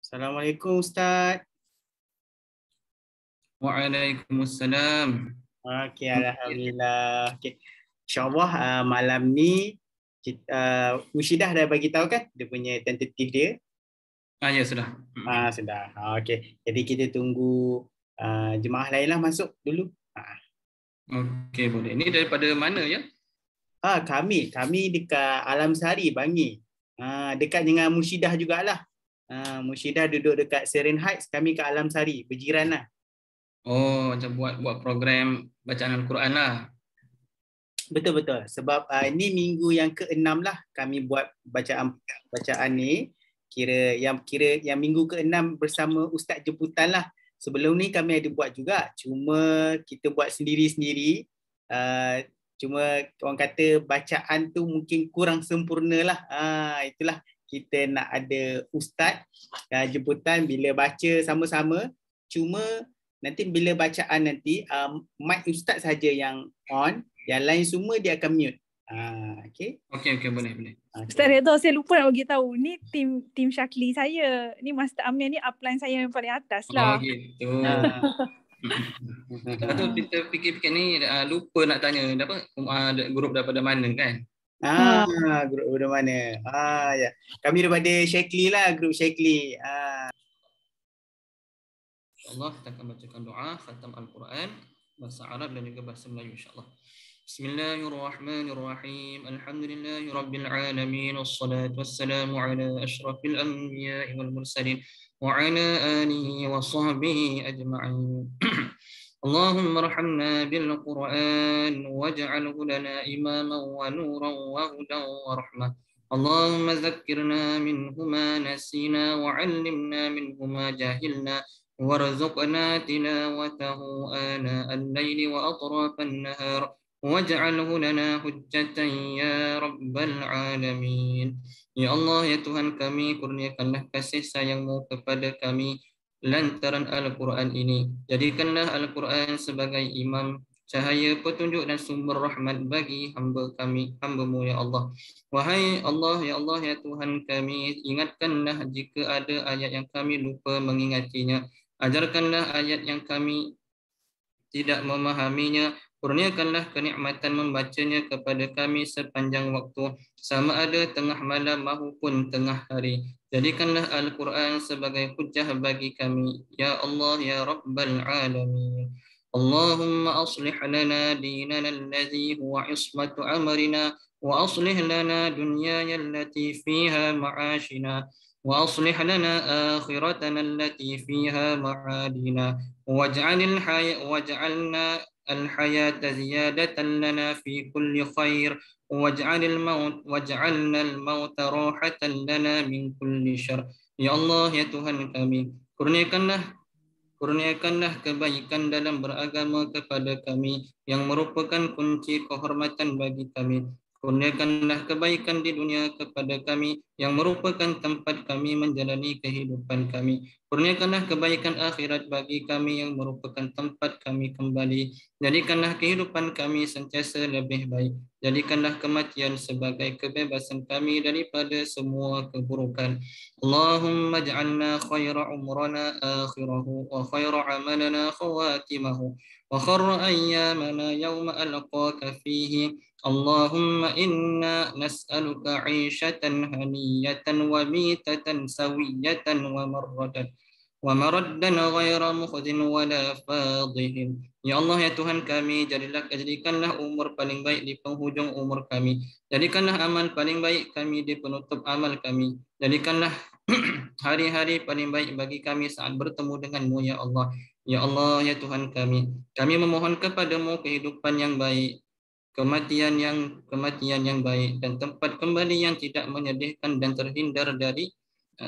Assalamualaikum Ustaz. Waalaikumsalam. Okey, alhamdulillah. Okey. InsyaAllah malam ni Mushidah dah bagi tahu kan dia punya tentatif dia. Ya sudah. Sudah. Okey. Jadi kita tunggu jemaah lainlah masuk dulu. Okey, boleh. Ini daripada mana ya? Kami dekat Alam Sari Bangi. Dekat dengan Mushidah jugalah. Mushidah duduk dekat Seren Heights, kami kat Alam Sari, berjiran lah. Oh, macam buat program bacaan Al-Quran lah. Betul. Sebab ini minggu yang ke-6 lah kami buat bacaan ni. Kira yang minggu ke-6 bersama Ustaz jemputan lah. Sebelum ni kami ada buat juga. Cuma kita buat sendiri-sendiri. Cuma orang kata bacaan tu mungkin kurang sempurna lah. Itulah kita nak ada Ustaz jemputan bila baca sama-sama. Cuma nanti bila bacaan nanti mic Ustaz saja yang on. Yang lain semua dia akan mute. Okey. Okey, boleh. Okay. Ustaz Redha, saya lupa nak bagi tahu. Ni tim Syakli saya. Ni Master Amir ni upline saya yang paling atas lah. Oh gitu. Satu kita fikir-fikir ni lupa nak tanya apa grup daripada mana kan? Grup daripada mana? Ya. Kami daripada Syakli lah, grup Syakli. InsyaAllah kita akan bacakan doa khatam Al-Quran bahasa Arab dan juga bahasa Melayu insyaAllah. Bismillahirrahmanirrahim. Alhamdulillahi Rabbil Alamin. Wassalatu wassalamu ala ashrafil anbiya wal mursalin wa ala alihi wa sahbihi ajma'in. Allahumma arhamna bil Qur'an waj'alhu lana imaman wa nuran wa hudan wa rahmah. Allahumma zakkirna minhu ma nasina wa 'allimna minhu ma jahilna warzuqna tilawatahu ana al-laili wa atrafan nahar waj'alhu lana hujjatan ya rabbal alamin. Ya Allah, ya Tuhan kami, kurniakanlah kasih sayang-Mu kepada kami lantaran Al-Quran ini. Jadikanlah Al-Quran sebagai imam, cahaya petunjuk dan sumber rahmat bagi hamba-Mu ya Allah. Wahai Allah, ya Tuhan kami, ingatkanlah jika ada ayat yang kami lupa mengingatinya. Ajarkanlah ayat yang kami tidak memahaminya. Kurniakanlah kenikmatan membacanya kepada kami sepanjang waktu, sama ada tengah malam maupun tengah hari. Jadikanlah Al-Quran sebagai hujjah bagi kami, ya Allah, ya Rabbal Alamin. Allahumma aslih lana dinana alladhi huwa ismatu amrina, wa aslih lana dunyaya allati fiha ma'ashina, wa aslih lana akhiratana allati fiha ma'adina, waj'alna الحياة زيادة لنا في كل خير وجعلنا الموت راحة لنا من كل شر. Ya Allah, ya Tuhan kami, kurniakanlah kebaikan dalam beragama kepada kami yang merupakan kunci kehormatan bagi kami. Kurniakanlah kebaikan di dunia kepada kami yang merupakan tempat kami menjalani kehidupan kami. Kurniakanlah kebaikan akhirat bagi kami yang merupakan tempat kami kembali. Jadikanlah kehidupan kami sentiasa lebih baik. Jadikanlah kematian sebagai kebebasan kami daripada semua keburukan. Allahumma ja'alna khaira umrana akhirahu wa khaira amalana khawatimahu wa khaira ayyamana yawma alqaka fihi. Allahumma inna nas'aluka 'ishatan haniyatan wa mitatan sawiyatan wa maraddan ghaira mukhzin wa la fadhihin. Ya Allah, ya Tuhan kami, jadikanlah umur paling baik di penghujung umur kami. Jadikanlah amal paling baik kami di penutup amal kami. Jadikanlah hari-hari paling baik bagi kami saat bertemu denganmu ya Allah. Ya Allah, ya Tuhan kami memohon kepadamu kehidupan yang baik, kematian yang baik, dan tempat kembali yang tidak menyedihkan dan terhindar dari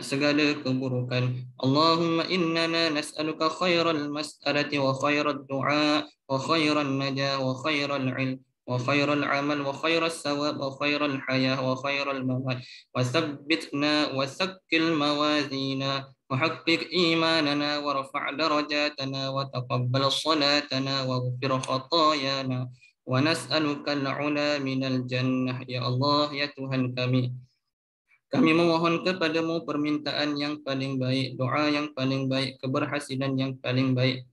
segala keburukan. Allahumma innana nas'aluka khairal mas'alati wa khairal du'a wa khairal najah wa khairal ilm wa khairal amal wa khairal sawab wa khairal hayah wa khairal mamat wa thabbitna wa sakkil mawazina wa haqiq imanana wa rafa' darajatana wa taqabbal salatana wa ghfir khatayana wa nas'aluka al-'ula minal jannah. Ya Allah, ya Tuhan kami, Kami memohon kepadamu permintaan yang paling baik, doa yang paling baik, keberhasilan yang paling baik,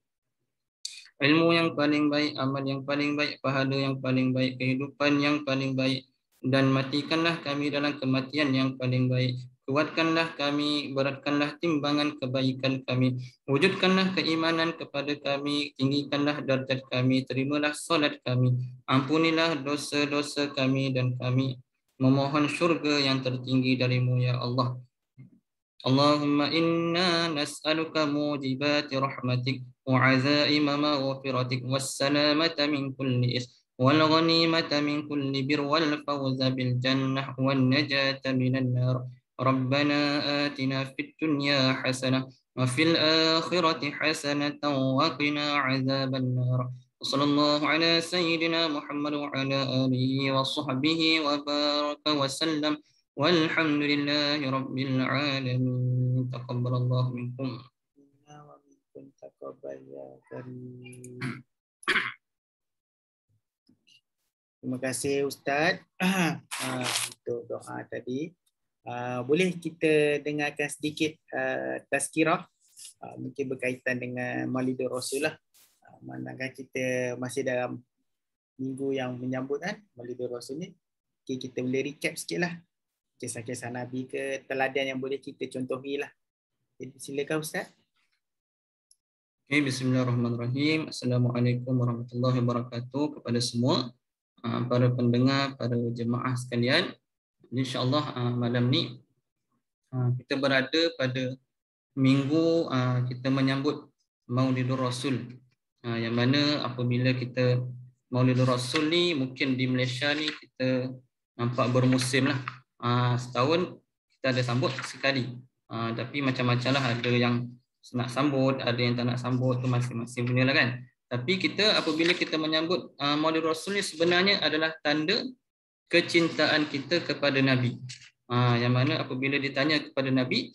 ilmu yang paling baik, amal yang paling baik, pahala yang paling baik, kehidupan yang paling baik, dan matikanlah kami dalam kematian yang paling baik. Kuatkanlah kami, beratkanlah timbangan kebaikan kami, wujudkanlah keimanan kepada kami, tinggikanlah darjat kami, terimalah solat kami, ampunilah dosa-dosa kami, dan kami memohon syurga yang tertinggi darimu ya Allah. Allahumma inna nas'aluka mujibati rahmatik wa azaima maghfiratik wassalamata min kulli is wal ghanimata min kulli bir wal fawza bil jannah wan najata minan nar. Rabbana atina fid dunya hasanah wa fil akhirati hasanatan wa qina azaban nar. Sallallahu ala sayyidina Muhammad wa ala alihi wa sahbihi wa baraka wa sallam. Walhamdulillahi Rabbil Alamin. Taqabbalallahu minkum. Terima kasih Ustaz untuk doa tadi. Boleh kita dengarkan sedikit tazkirah, mungkin berkaitan dengan Maulidur Rasul lah. Manakah kita masih dalam minggu yang menyambut kan Maulidur Rasul ni. Okay, kita boleh recap sikit lah kisah-kisah Nabi ke teladan yang boleh kita contohi lah. Silakan Ustaz. Okay, bismillahirrahmanirrahim. Assalamualaikum warahmatullahi wabarakatuh kepada semua para pendengar, para jemaah sekalian. InsyaAllah malam ni kita berada pada minggu kita menyambut Maulidur Rasul, yang mana apabila kita Maulidur Rasul ni mungkin di Malaysia ni kita nampak bermusim lah. Setahun kita ada sambut sekali, tapi macam-macam lah, ada yang nak sambut, ada yang tak nak sambut, tu masing-masing punya lah kan. Tapi kita apabila kita menyambut Maulidur Rasul ni sebenarnya adalah tanda kecintaan kita kepada Nabi. Yang mana apabila ditanya kepada Nabi,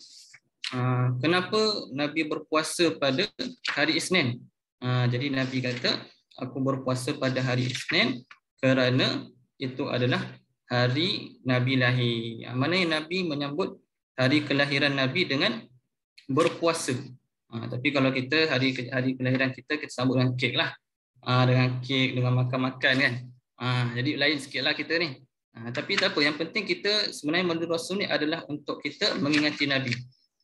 kenapa Nabi berpuasa pada hari Isnin? Jadi Nabi kata, aku berpuasa pada hari Isnin kerana itu adalah hari Nabi lahir. Mana yang Nabi menyambut hari kelahiran Nabi dengan berpuasa. Tapi kalau kita hari kelahiran kita sambut dengan kek lah. Dengan kek, dengan makan-makan kan. Jadi lain sikit lah kita ni. Tapi tak apa, yang penting kita sebenarnya Maulidur Rasul ni adalah untuk kita mengingati Nabi.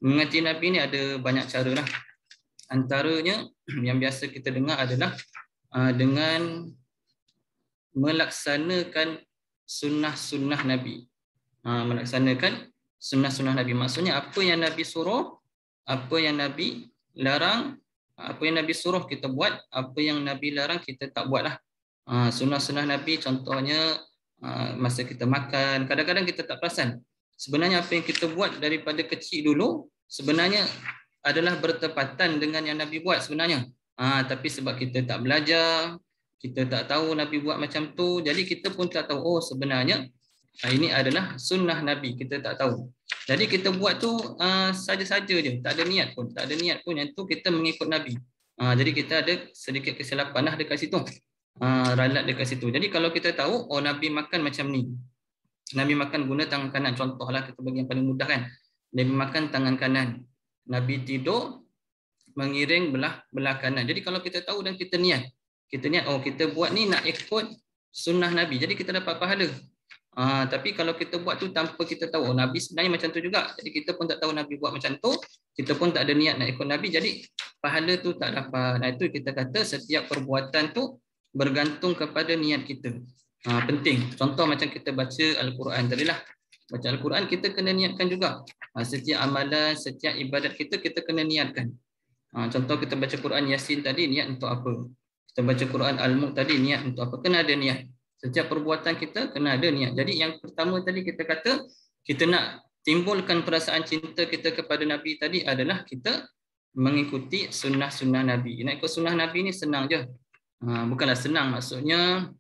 Mengingati Nabi ni ada banyak cara lah. Antaranya yang biasa kita dengar adalah dengan melaksanakan sunnah-sunnah Nabi. Melaksanakan sunnah-sunnah Nabi. Maksudnya apa yang Nabi suruh, apa yang Nabi larang, apa yang Nabi suruh kita buat, apa yang Nabi larang kita tak buat lah. Sunnah-sunnah Nabi contohnya masa kita makan, kadang-kadang kita tak perasan. Sebenarnya apa yang kita buat daripada kecil dulu sebenarnya adalah bertepatan dengan yang Nabi buat sebenarnya. Tapi sebab kita tak belajar, kita tak tahu Nabi buat macam tu, jadi kita pun tak tahu, oh sebenarnya ini adalah sunnah Nabi, kita tak tahu. Jadi kita buat tu saja-saja je, tak ada niat pun, yang tu kita mengikut Nabi. Jadi kita ada sedikit kesilapan lah dekat situ, ralat dekat situ. Jadi kalau kita tahu, oh Nabi makan macam ni, Nabi makan guna tangan kanan, contohlah kita bagi yang paling mudah kan, Nabi makan tangan kanan, Nabi tidur mengiring belah kanan. Jadi kalau kita tahu dan kita niat, oh kita buat ni nak ikut sunnah Nabi, jadi kita dapat pahala. Tapi kalau kita buat tu tanpa kita tahu, oh, Nabi sebenarnya macam tu juga, jadi kita pun tak tahu Nabi buat macam tu, kita pun tak ada niat nak ikut Nabi, jadi pahala tu tak dapat. Itu kita kata setiap perbuatan tu bergantung kepada niat kita. Penting. Contoh macam kita baca Al-Quran tadilah. Baca Al-Quran kita kena niatkan juga. Setiap amalan, setiap ibadat kita kena niatkan. Contoh kita baca Quran Yasin tadi, niat untuk apa? Kita baca Quran Al-Mulk tadi, niat untuk apa? Kena ada niat. Setiap perbuatan kita kena ada niat. Jadi yang pertama tadi kita kata, kita nak timbulkan perasaan cinta kita kepada Nabi tadi adalah kita mengikuti sunnah-sunnah Nabi. Nak ikut sunnah Nabi ni senang je. Bukanlah senang, maksudnya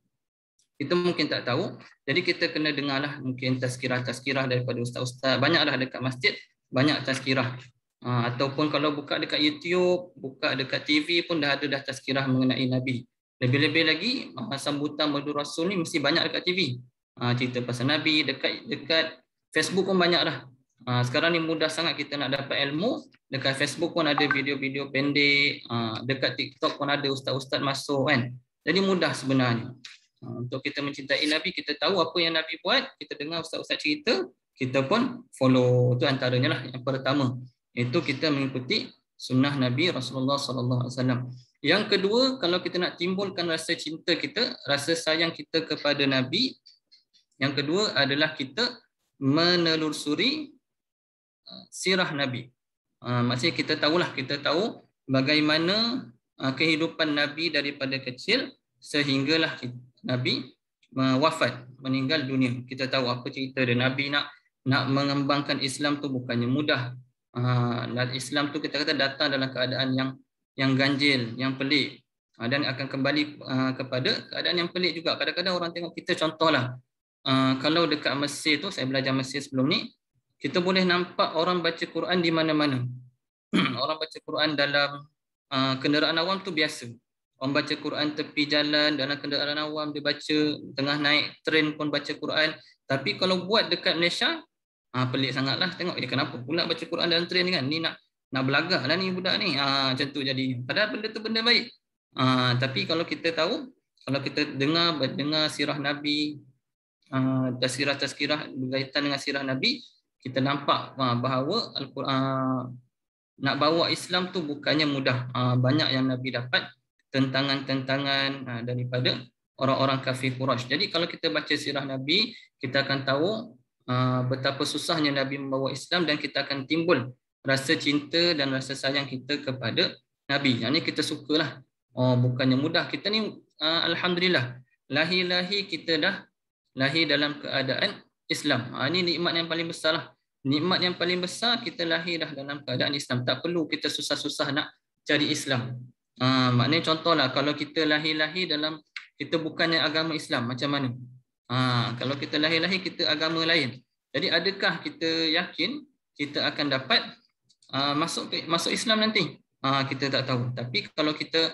kita mungkin tak tahu. Jadi kita kena dengarlah mungkin tazkirah-tazkirah daripada ustaz-ustaz. Banyaklah dekat masjid, banyak tazkirah. Ataupun kalau buka dekat YouTube, buka dekat TV pun dah ada dah tazkirah mengenai Nabi. Lebih-lebih lagi sambutan Maulidur Rasul ni mesti banyak dekat TV. Cerita pasal Nabi dekat Facebook pun banyak dah. Sekarang ni mudah sangat kita nak dapat ilmu. Dekat Facebook pun ada video-video pendek. Dekat TikTok pun ada ustaz-ustaz masuk kan. Jadi mudah sebenarnya. Untuk kita mencintai Nabi, kita tahu apa yang Nabi buat, kita dengar ustaz-ustaz cerita, kita pun follow. Itu antaranya lah. Yang pertama, itu kita mengikuti sunnah Nabi Rasulullah SAW. Yang kedua, kalau kita nak timbulkan rasa cinta kita, rasa sayang kita kepada Nabi, yang kedua adalah kita menelusuri sirah Nabi. Maksudnya kita tahu bagaimana kehidupan Nabi daripada kecil sehinggalah Nabi wafat, meninggal dunia. Kita tahu apa cerita dia. Nabi nak mengembangkan Islam tu bukannya mudah. Islam tu kita kata datang dalam keadaan yang ganjil, yang pelik, dan akan kembali kepada keadaan yang pelik juga. Kadang-kadang orang tengok kita, contohlah kalau dekat Mesir tu, saya belajar Mesir sebelum ni, kita boleh nampak orang baca Quran di mana-mana. Orang baca Quran dalam kenderaan awam tu biasa. Orang baca Quran tepi jalan, dalam kenderaan awam dia baca, tengah naik train pun baca Quran. Tapi kalau buat dekat Malaysia, pelik sangatlah. Tengok, kenapa pula baca Quran dalam train ni kan? Ni nak belagah lah ni budak ni. Macam tu jadi. Padahal benda tu benda baik. Tapi kalau kita tahu, kalau kita dengar sirah Nabi, tazkirah berkaitan dengan sirah Nabi, kita nampak bahawa Al-Quran nak bawa Islam tu bukannya mudah. Banyak yang Nabi dapat tentangan-tentangan daripada orang-orang kafir Quraisy. Jadi kalau kita baca sirah Nabi, kita akan tahu betapa susahnya Nabi membawa Islam, dan kita akan timbul rasa cinta dan rasa sayang kita kepada Nabi. Yang ni kita sukalah. Bukannya mudah. Kita ni alhamdulillah, lahir-lahir kita dah lahir dalam keadaan Islam. Ini nikmat yang paling besar lah. Nikmat yang paling besar, kita lahir dah dalam keadaan Islam. Tak perlu kita susah-susah nak cari Islam. Maknanya contohlah, kalau kita lahir-lahir dalam, kita bukannya agama Islam, macam mana? Kalau kita lahir-lahir kita agama lain. Jadi adakah kita yakin kita akan dapat masuk Islam nanti? Kita tak tahu. Tapi kalau kita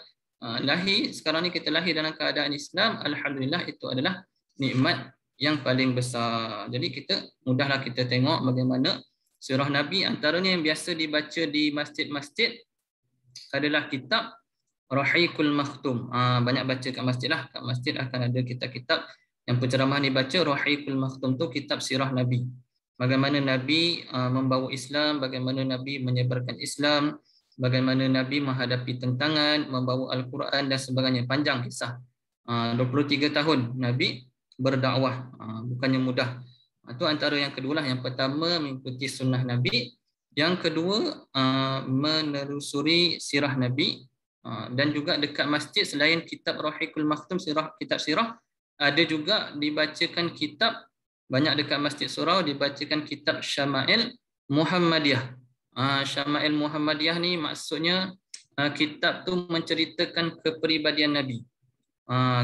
lahir, sekarang ni kita lahir dalam keadaan Islam, alhamdulillah, itu adalah nikmat yang paling besar. Jadi kita mudahlah kita tengok bagaimana sirah Nabi. Antaranya yang biasa dibaca di masjid-masjid adalah kitab Rahiqul Makhtum. Banyak baca kat masjid lah. Kat masjid akan ada kitab-kitab yang penceramahan dibaca. Rahiqul Makhtum tu kitab sirah Nabi. Bagaimana Nabi membawa Islam, bagaimana Nabi menyebarkan Islam, bagaimana Nabi menghadapi tentangan, membawa Al-Quran dan sebagainya. Panjang kisah. 23 tahun Nabi berdakwah, bukannya mudah. Itu antara yang kedua lah. Yang pertama mengikuti sunnah Nabi, yang kedua menelusuri sirah Nabi, dan juga dekat masjid selain kitab Rahiqul Makhtum, kitab sirah, ada juga dibacakan kitab, banyak dekat Masjid Surau dibacakan kitab Syama'il Muhammadiyah. Syama'il Muhammadiyah ni maksudnya kitab tu menceritakan kepribadian Nabi.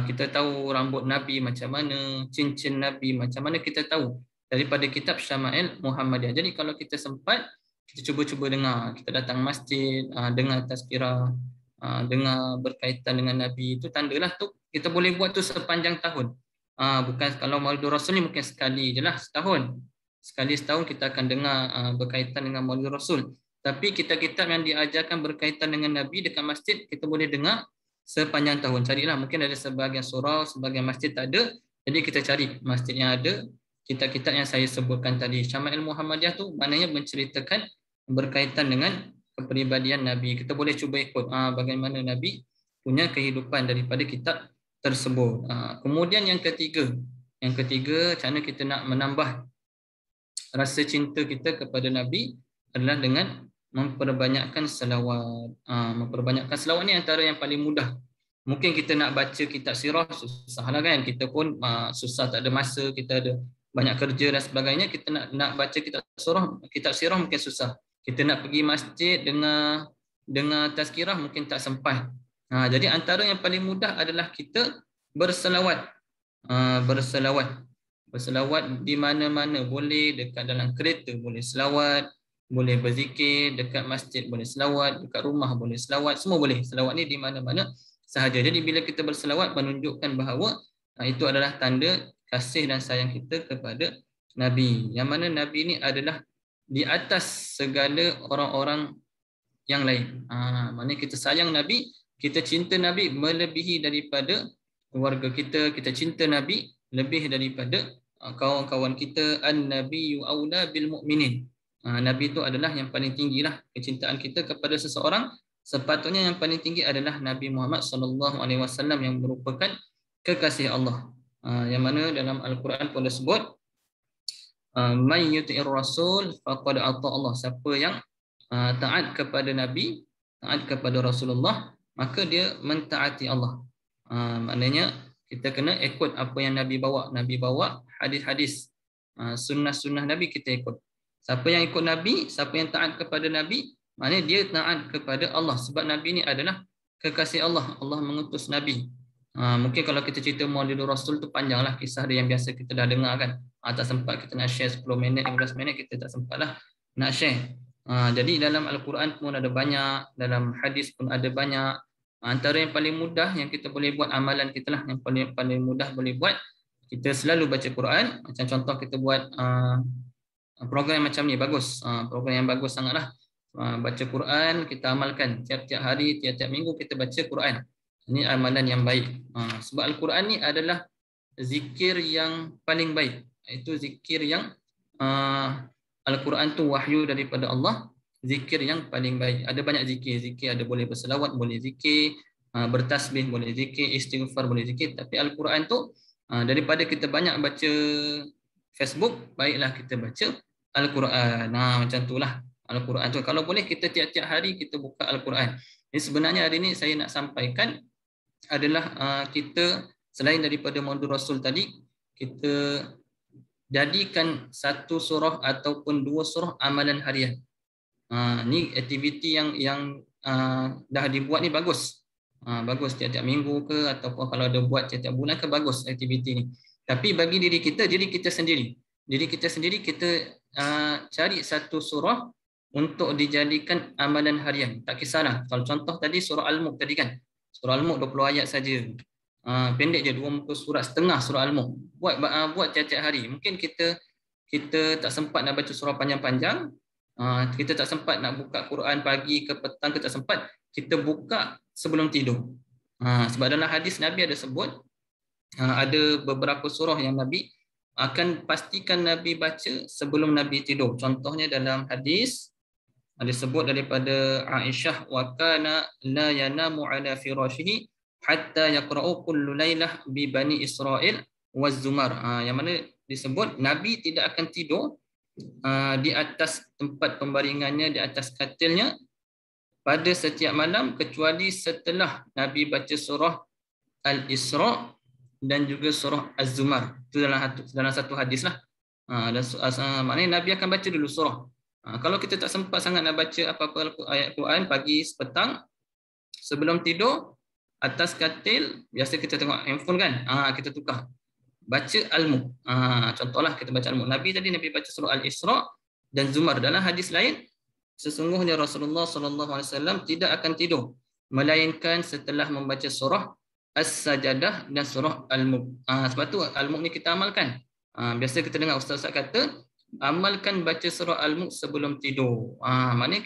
Kita tahu rambut Nabi macam mana, cincin Nabi macam mana, kita tahu daripada kitab Syama'il Muhammadiyah. Jadi kalau kita sempat, kita cuba-cuba dengar. Kita datang masjid, dengar tazkirah, dengar berkaitan dengan Nabi. Itu tandalah tu kita boleh buat tu sepanjang tahun. Bukan kalau Maulid Rasul ni mungkin sekali je lah setahun. Sekali setahun kita akan dengar berkaitan dengan Maulid Rasul. Tapi kitab-kitab yang diajarkan berkaitan dengan Nabi dekat masjid, kita boleh dengar sepanjang tahun. Carilah, mungkin ada sebahagian surau, sebahagian masjid tak ada. Jadi kita cari masjid yang ada kitab-kitab yang saya sebutkan tadi. Syama'il Muhammadiyah tu maknanya menceritakan berkaitan dengan kepribadian Nabi. Kita boleh cuba ikut bagaimana Nabi punya kehidupan daripada kitab tersebut. Kemudian yang ketiga, cara kita nak menambah rasa cinta kita kepada Nabi adalah dengan memperbanyakkan selawat. Memperbanyakkan selawat ni antara yang paling mudah. Mungkin kita nak baca kitab sirah susahlah kan, kita pun susah, tak ada masa, kita ada banyak kerja dan sebagainya. Kita nak baca kitab sirah mungkin susah. Kita nak pergi masjid dengar tazkirah mungkin tak sempat. Jadi antara yang paling mudah adalah kita berselawat. Berselawat di mana-mana boleh, dekat dalam kereta boleh selawat, boleh berzikir, dekat masjid boleh selawat, dekat rumah boleh selawat, semua boleh. Selawat ni di mana-mana sahaja. Jadi bila kita berselawat menunjukkan bahawa itu adalah tanda kasih dan sayang kita kepada Nabi. Yang mana Nabi ini adalah di atas segala orang-orang yang lain. Maknanya kita sayang Nabi, kita cinta Nabi melebihi daripada keluarga kita, kita cinta Nabi lebih daripada kawan-kawan kita. An-nabiyyu aula bil mu'minin. Nabi itu adalah yang paling tinggilah kecintaan kita kepada seseorang. Sepatutnya yang paling tinggi adalah Nabi Muhammad SAW yang merupakan kekasih Allah. Yang mana dalam Al-Quran pun disebut man yuti'ir rasul faqad ata Allah. Siapa yang taat kepada Nabi, taat kepada Rasulullah, maka dia mentaati Allah. Maknanya kita kena ikut apa yang Nabi bawa. Nabi bawa hadis-hadis, sunnah-sunnah Nabi kita ikut. Siapa yang ikut Nabi, siapa yang taat kepada Nabi, maknanya dia taat kepada Allah. Sebab Nabi ni adalah kekasih Allah. Allah mengutus Nabi. Mungkin kalau kita cerita Maulidul Rasul tu panjanglah kisah dia yang biasa kita dah dengar kan. Tak sempat kita nak share 10 minit, 15 minit, kita tak sempatlah nak share. Jadi dalam Al-Quran pun ada banyak, dalam hadis pun ada banyak. Antara yang paling mudah yang kita boleh buat, amalan kita lah yang paling mudah boleh buat, kita selalu baca Quran. Macam contoh kita buat program macam ni, bagus. Program yang bagus sangatlah. Baca Quran, kita amalkan tiap-tiap hari, tiap-tiap minggu kita baca Quran. Ini amalan yang baik. Sebab Al-Quran ni adalah zikir yang paling baik. Itu zikir yang Al-Quran tu wahyu daripada Allah, zikir yang paling baik. Ada banyak zikir. Zikir ada boleh berselawat, boleh zikir, bertasbih, boleh zikir, istighfar, boleh zikir. Tapi Al-Quran tu daripada kita banyak baca Facebook, baiklah kita baca Al-Quran. Macam itulah Al-Quran tu. Kalau boleh kita tiap-tiap hari kita buka Al-Quran. Jadi sebenarnya hari ini saya nak sampaikan adalah kita selain daripada Maulidul Rasul tadi, kita jadikan satu surah ataupun dua surah amalan harian. Ni aktiviti yang dah dibuat ni bagus. Bagus tiap-tiap minggu ke, ataupun kalau ada buat tiap-tiap bulan ke, bagus aktiviti ni. Tapi bagi diri kita sendiri. Diri kita sendiri kita cari satu surah untuk dijadikan amalan harian. Tak kisahlah. Kalau contoh tadi surah Al-Mulk tadi kan. Surah Al-Mulk 20 ayat saja. Pendek je, 2 muka surat setengah surah Al-Mulk. Buat tiap-tiap hari. Mungkin kita tak sempat nak baca surah panjang-panjang. Kita tak sempat nak buka Quran pagi ke petang, kita tak sempat. Kita buka sebelum tidur. Sebab dalam hadis Nabi ada sebut, ada beberapa surah yang Nabi akan pastikan Nabi baca sebelum Nabi tidur. Contohnya dalam hadis ada sebut daripada Aisyah, wa kana la yanamu ala firashihi hatta yaqra'u kullu lailah bi bani Israil waz zumar. Yang mana disebut Nabi tidak akan tidur di atas tempat pembaringannya, di atas katilnya pada setiap malam kecuali setelah Nabi baca surah Al-Isra dan juga surah Az-Zumar. Itu dalam satu hadis lah. Maknanya Nabi akan baca dulu surah. Kalau kita tak sempat sangat nak baca apa-apa ayat Quran pagi, petang, sebelum tidur, atas katil, biasa kita tengok handphone kan, kita tukar. Baca Al-Mulk. Contohlah kita baca Al-Mulk. Nabi baca surah Al-Isra dan Zumar. Dalam hadis lain, sesungguhnya Rasulullah SAW tidak akan tidur melainkan setelah membaca surah As-Sajadah dan surah Al-Mulk. Sebab tu Al-Mulk ni kita amalkan. Biasa kita dengar ustaz kata, amalkan baca surah Al-Mulk sebelum tidur. Maknanya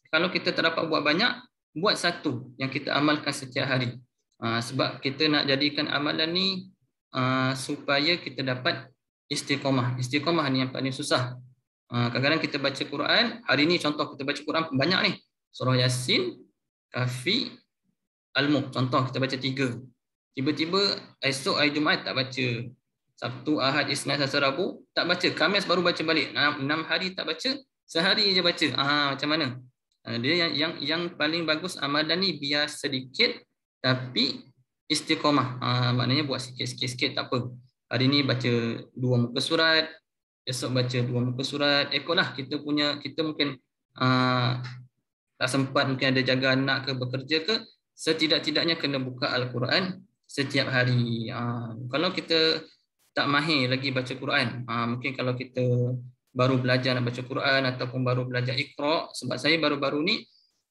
kalau kita tak dapat buat banyak, buat satu yang kita amalkan setiap hari. Sebab kita nak jadikan amalan ni supaya kita dapat istiqamah. Istiqamah ni yang paling susah. Kadang-kadang kita baca Quran, hari ni contoh kita baca Quran banyak ni. Surah Yasin, Kahfi, Al-Mulk. Contoh kita baca 3. Tiba-tiba esok hari Jumaat tak baca. Sabtu, Ahad, Isnin, Selasa, Rabu tak baca. Khamis baru baca balik. 6 hari tak baca, sehari je baca. Macam mana? Dia yang paling bagus amalan ni biar sedikit tapi istiqamah. Maknanya buat sikit-sikit tak apa. Hari ni baca 2 muka surat, esok baca 2 muka surat. Ikutlah kita mungkin tak sempat, mungkin ada jaga anak ke, bekerja ke, setidak-tidaknya kena buka Al-Quran setiap hari. Kalau kita tak mahir lagi baca Quran, mungkin kalau kita baru belajar nak baca Quran ataupun baru belajar Iqra, sebab saya baru-baru ni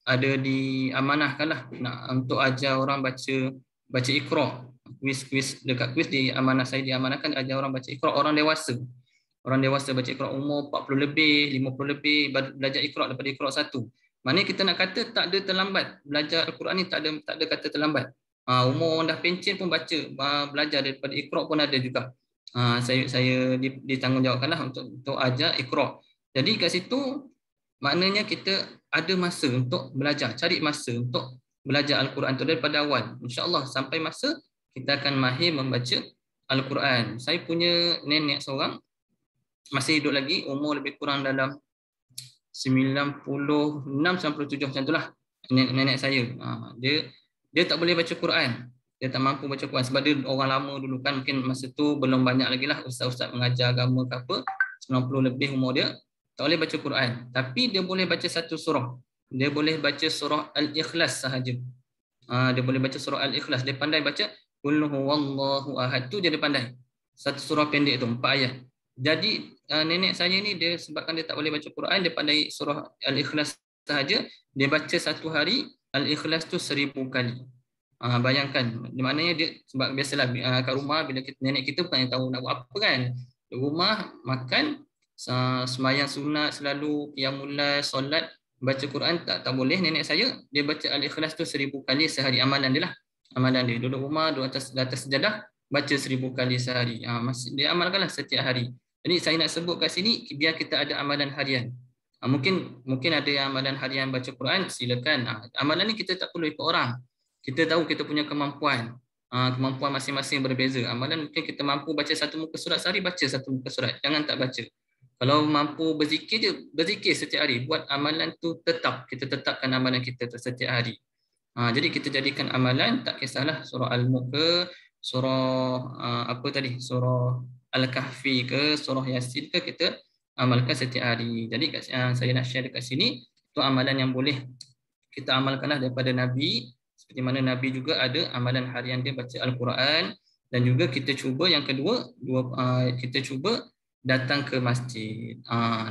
ada diamanahkanlah untuk ajar orang baca Iqra. Kuis dekat kuis di amanah saya diamanahkan ajar orang baca Iqra, orang dewasa. Orang dewasa baca Iqra umur 40 lebih, 50 lebih belajar Iqra daripada Iqra 1. Maknanya kita nak kata tak ada terlambat. Belajar Al-Quran ni tak ada kata terlambat. Umur dah pencen pun baca, belajar daripada Iqra pun ada juga. Saya ditanggungjawabkanlah untuk ajar Iqra. Jadi kat situ maknanya kita ada masa untuk belajar, cari masa untuk belajar Al-Quran tu daripada awal. InsyaAllah sampai masa kita akan mahir membaca Al-Quran. Saya punya nenek seorang masih hidup lagi, umur lebih kurang dalam 96-97 macam itulah nenek saya. Dia tak boleh baca Quran. Dia tak mampu baca Quran sebab dia orang lama dulu kan, mungkin masa tu belum banyak lagi lah ustaz-ustaz mengajar agama ke apa. 90 lebih umur dia, tak boleh baca Quran. Tapi dia boleh baca satu surah. Dia boleh baca surah Al-Ikhlas sahaja. Dia boleh baca surah Al-Ikhlas. Dia pandai baca Qul huwallahu ahad. Tu dia pandai. Satu surah pendek tu, 4 ayat. Jadi nenek saya ni dia sebabkan dia tak boleh baca Quran, dia pandai surah Al-Ikhlas sahaja. Dia baca satu hari Al-Ikhlas tu 1000 kali. Bayangkan, di maknanya dia sebab biasalah kat rumah bila nenek kita bukan yang tahu nak buat apa kan. Di rumah makan, sembahyang sunat selalu, qiyamul lail, solat, baca Quran tak boleh. Nenek saya dia baca Al-Ikhlas tu 1000 kali sehari, amalan dia lah. Amalan dia duduk rumah, duduk atas sejadah, baca 1000 kali sehari. Dia amalkanlah setiap hari. Jadi saya nak sebut kat sini biar kita ada amalan harian. Mungkin ada yang amalan harian baca Quran, silakan. Amalan ni kita tak perlu ikut orang. Kita tahu kita punya kemampuan. Kemampuan masing-masing berbeza. Amalan mungkin kita mampu baca satu muka surat sehari, baca satu muka surat. Jangan tak baca. Kalau mampu berzikir je, berzikir setiap hari. Buat amalan tu tetap. Kita tetapkan amalan kita setiap hari. Jadi kita jadikan amalan, tak kisahlah surah Al-Mulk ke, surah surah Al-Kahfi ke, surah Yasin ke, kita amalkan setiap hari. Jadi saya nak share dekat sini, itu amalan yang boleh kita amalkanlah daripada Nabi. Seperti mana Nabi juga ada amalan harian dia baca Al-Quran. Dan juga kita cuba yang kedua, kita cuba datang ke masjid.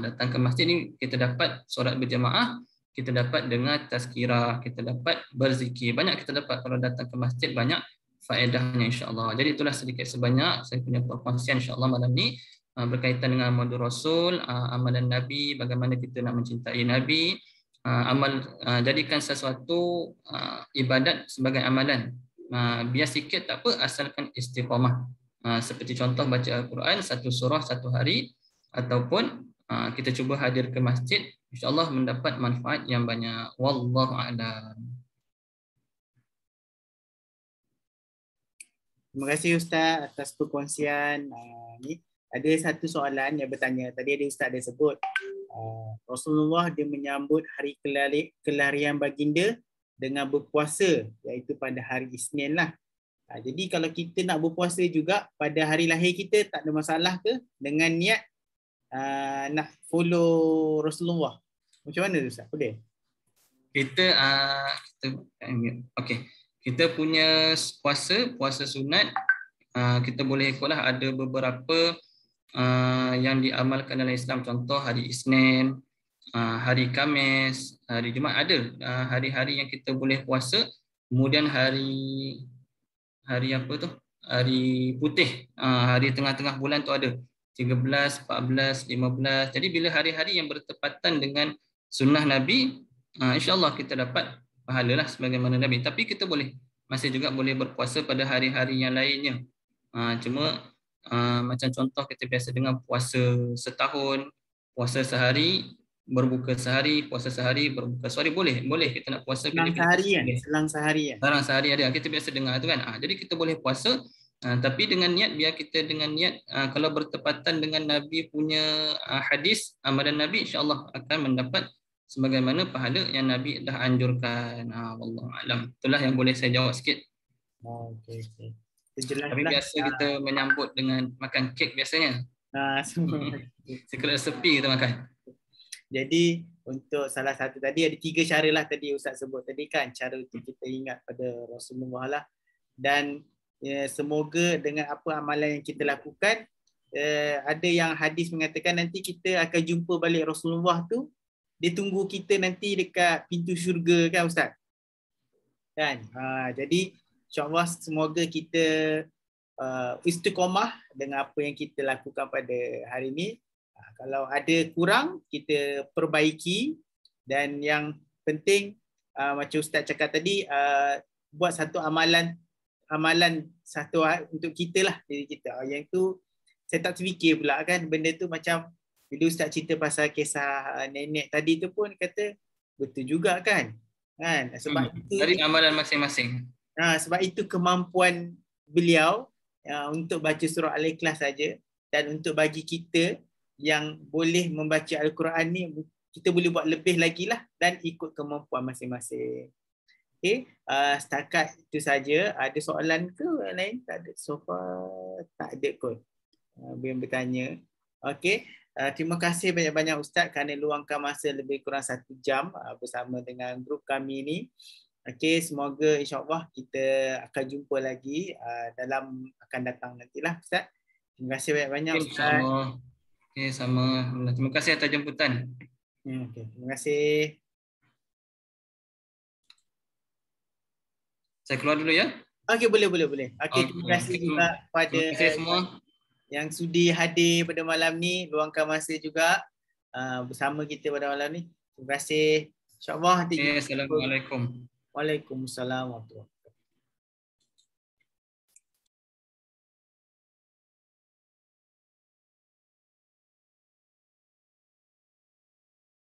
Datang ke masjid ni kita dapat solat berjamaah, kita dapat dengar tazkirah, kita dapat berzikir. Banyak kita dapat kalau datang ke masjid, banyak faedahnya insya-Allah. Jadi itulah sedikit sebanyak saya punya perkongsian insya-Allah malam ni berkaitan dengan Muhammad Rasul, amalan Nabi, bagaimana kita nak mencintai Nabi, jadikan sesuatu ibadat sebagai amalan. Biar sikit tak apa, asalkan istiqamah. Seperti contoh baca Al-Quran satu surah satu hari, ataupun kita cuba hadir ke masjid, insya-Allah mendapat manfaat yang banyak. Wallahu a'lam. Terima kasih Ustaz atas perkongsian. Ni ada satu soalan yang bertanya. Tadi ada Ustaz ada sebut Rasulullah dia menyambut hari kelarian baginda dengan berpuasa, iaitu pada hari Isnin lah. Jadi kalau kita nak berpuasa juga pada hari lahir kita, tak ada masalah ke dengan niat nak follow Rasulullah? Macam mana Ustaz? Boleh? Kita punya puasa sunat, kita boleh ikutlah. Ada beberapa yang diamalkan dalam Islam, contoh hari Isnin, hari Khamis, hari Jumaat, ada hari-hari yang kita boleh puasa. Kemudian hari putih, hari tengah-tengah bulan tu ada 13, 14, 15. Jadi bila hari-hari yang bertepatan dengan sunnah Nabi, insya-Allah kita dapat pahala lah sebagaimana Nabi. Tapi kita masih juga boleh berpuasa pada hari-hari yang lainnya. Cuma macam contoh kita biasa dengar puasa setahun, puasa sehari, berbuka sehari, puasa sehari, berbuka sehari, boleh kita nak puasa selang sehari kan? Selang sehari ada, kita biasa dengar tu kan. Jadi kita boleh puasa, tapi dengan niat, biar kita dengan niat kalau bertepatan dengan Nabi punya hadis, amalan Nabi, insya-Allah akan mendapat sebagaimana pahala yang Nabi dah anjurkan. Wallahu a'lam. Itulah yang boleh saya jawab sikit. Okey. Tapi biasa kita menyambut dengan makan kek biasanya. Sekali sepi kita makan. Jadi untuk salah satu tadi ada 3 cara lah tadi Ustaz sebut tadi kan, cara untuk kita ingat pada Rasulullah lah. Dan semoga dengan apa amalan yang kita lakukan, ada yang hadis mengatakan nanti kita akan jumpa balik Rasulullah tu, dia tunggu kita nanti dekat pintu syurga kan Ustaz? Kan? Jadi insya-Allah semoga kita istiqomah dengan apa yang kita lakukan pada hari ini. Kalau ada kurang, kita perbaiki, dan yang penting macam Ustaz cakap tadi, buat satu amalan satu untuk kita lah, diri kita. Yang tu saya tak terfikir pula kan, benda tu macam bila Ustaz cerita pasal kisah nenek tadi tu pun kata betul juga kan. Sebab itu dari amalan masing-masing. Sebab itu kemampuan beliau untuk baca surah Al-Ikhlas saja, dan untuk bagi kita yang boleh membaca Al-Quran ni, kita boleh buat lebih lagi lah dan ikut kemampuan masing-masing. Okay, setakat itu saja. Ada soalan ke lain? Tak ada. So far tak ada kot yang bertanya. Okay, terima kasih banyak-banyak Ustaz kerana luangkan masa lebih kurang 1 jam bersama dengan grup kami ni. Okay, semoga insyaAllah kita akan jumpa lagi dalam akan datang nantilah Ustaz. Terima kasih banyak-banyak Ustaz. Okay, sama. Terima kasih atas jemputan. Okay, terima kasih. Saya keluar dulu ya. Okay, boleh. Okay, terima kasih juga kepada terima kasih semua yang sudi hadir pada malam ni, luangkan masa juga bersama kita pada malam ni. Terima kasih. InsyaAllah. Assalamualaikum. Waalaikumsalam warahmatullahi wabarakatuh.